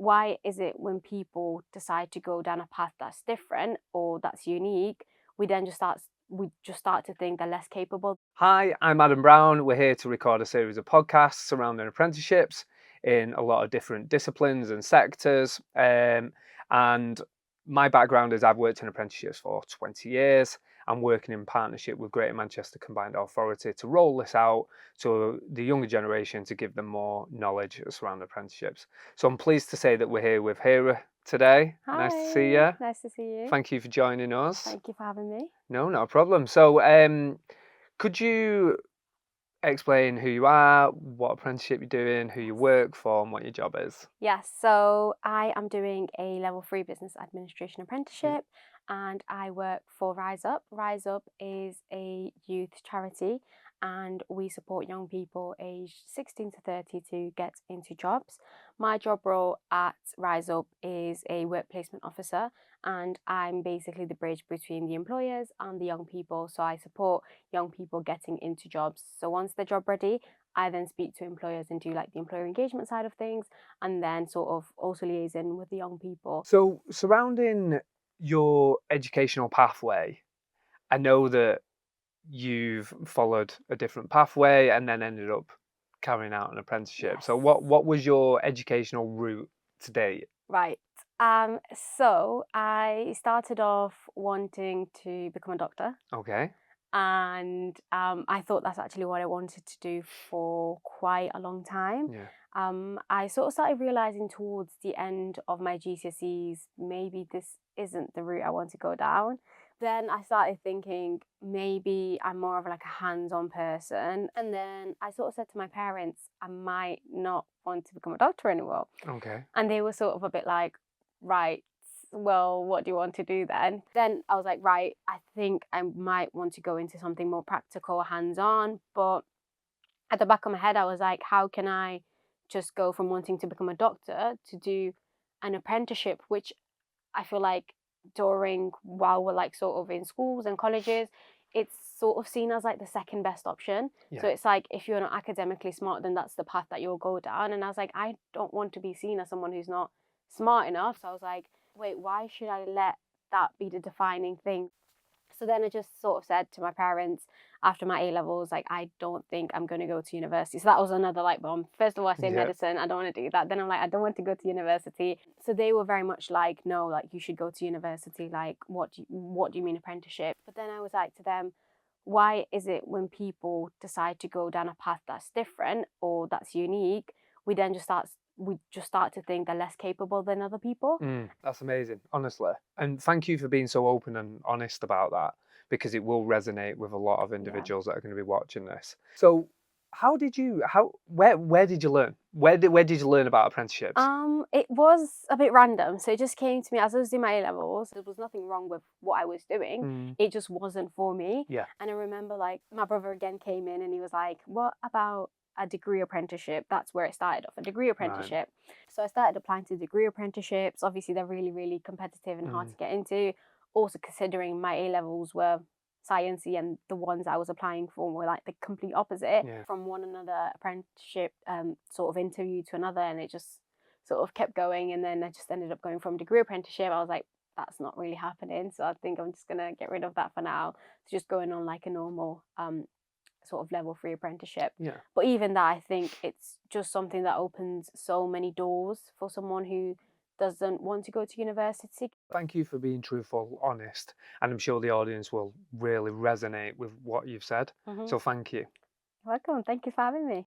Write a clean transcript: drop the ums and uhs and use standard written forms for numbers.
why is it when people decide to go down a path that's different or that's unique, we just start to think they're less capable? Hi, I'm Adam Brown. We're here to record a series of podcasts surrounding apprenticeships in a lot of different disciplines and sectors. And my background is I've worked in apprenticeships for 20 years. I'm working in partnership with Greater Manchester Combined Authority to roll this out to the younger generation to give them more knowledge surrounding apprenticeships. So I'm pleased to say that we're here with Hira today. Hi. Nice to see you. Nice to see you. Thank you for joining us. Thank you for having me. No, not a problem. So, could you explain who you are, what apprenticeship you're doing, who you work for, and what your job is? Yes, so I am doing a level 3 Business Administration Apprenticeship and I work for Rise Up. Rise Up is a youth charity and we support young people aged 16 to 30 to get into jobs. My job role at Rise Up is a work placement officer and I'm basically the bridge between the employers and the young people. So I support young people getting into jobs. So once they're job ready, I then speak to employers and do like the employer engagement side of things and then sort of also liaising with the young people. So, surrounding your educational pathway, I know that you've followed a different pathway and then ended up carrying out an apprenticeship. Yes. So, what was your educational route to date? Right. So I started off wanting to become a doctor. Okay. And I thought that's actually what I wanted to do for quite a long time. Yeah. I sort of started realizing towards the end of my GCSEs, maybe this isn't the route I want to go down. Then I started thinking maybe I'm more of like a hands-on person. And then I sort of said to my parents, I might not want to become a doctor anymore. Okay. And they were sort of a bit like, right, well, what do you want to do then? Then I was like, right, I think I might want to go into something more practical, hands-on. But at the back of my head, I was like, how can I just go from wanting to become a doctor to do an apprenticeship, which I feel like while we're like sort of in schools and colleges, it's sort of seen as like the second best option. Yeah. So it's like if you're not academically smart, then that's the path that you'll go down. And I was like, I don't want to be seen as someone who's not smart enough. So I was like, wait, why should I let that be the defining thing? So then I just sort of said to my parents after my A-levels, like, I don't think I'm going to go to university. So that was another light bomb. First of all, I say medicine, I don't want to do that. Then I'm like, I don't want to go to university. So they were very much like, no, like, you should go to university. Like, what do you mean apprenticeship? But then I was like to them, why is it when people decide to go down a path that's different or that's unique, we just start to think they're less capable than other people? That's amazing, honestly. And thank you for being so open and honest about that, because it will resonate with a lot of individuals that are going to be watching this. So where did you learn? Where did you learn about apprenticeships? It was a bit random. So it just came to me as I was doing my A-levels. There was nothing wrong with what I was doing. It just wasn't for me. Yeah. And I remember like my brother again came in and he was like, what about a degree apprenticeship? That's where it started off, a degree apprenticeship. Right. So I started applying to degree apprenticeships. Obviously, they're really, really competitive and hard to get into. Also, considering my A-levels were sciencey and the ones I was applying for were like the complete opposite from one another apprenticeship sort of interview to another, and it just sort of kept going. And then I just ended up going from degree apprenticeship. I was like, that's not really happening, so I think I'm just gonna get rid of that for now. It's just going on like a normal sort of level 3 apprenticeship. Yeah. But even that, I think it's just something that opens so many doors for someone who doesn't want to go to university. Thank you for being truthful, honest, and I'm sure the audience will really resonate with what you've said. So thank you. Welcome. Thank you for having me.